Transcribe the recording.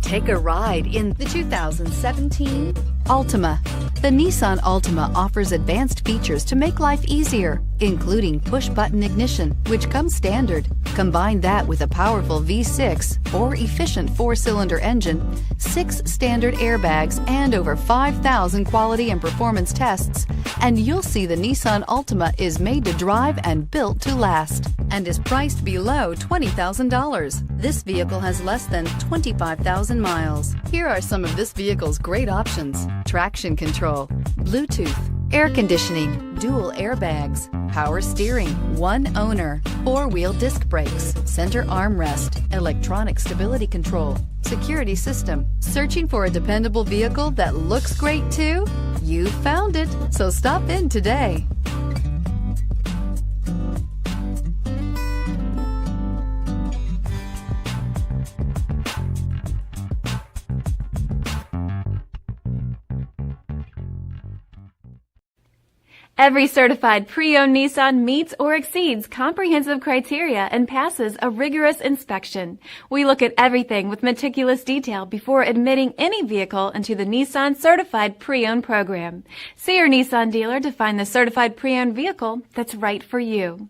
Take a ride in the 2017 Altima. The Nissan Altima offers advanced features to make life easier, including push-button ignition, which comes standard. Combine that with a powerful V6 or efficient 4-cylinder engine, 6 standard airbags, and over 5,000 quality and performance tests, and you'll see the Nissan Altima is made to drive and built to last, and is priced below $20,000. This vehicle has less than 25,000 miles. Here are some of this vehicle's great options: traction control, Bluetooth, air conditioning, dual airbags, power steering, one owner, 4-wheel disc brakes, center armrest, electronic stability control, security system. Searching for a dependable vehicle that looks great too? You found it, so stop in today. Every certified pre-owned Nissan meets or exceeds comprehensive criteria and passes a rigorous inspection. We look at everything with meticulous detail before admitting any vehicle into the Nissan Certified Pre-Owned program. See your Nissan dealer to find the certified pre-owned vehicle that's right for you.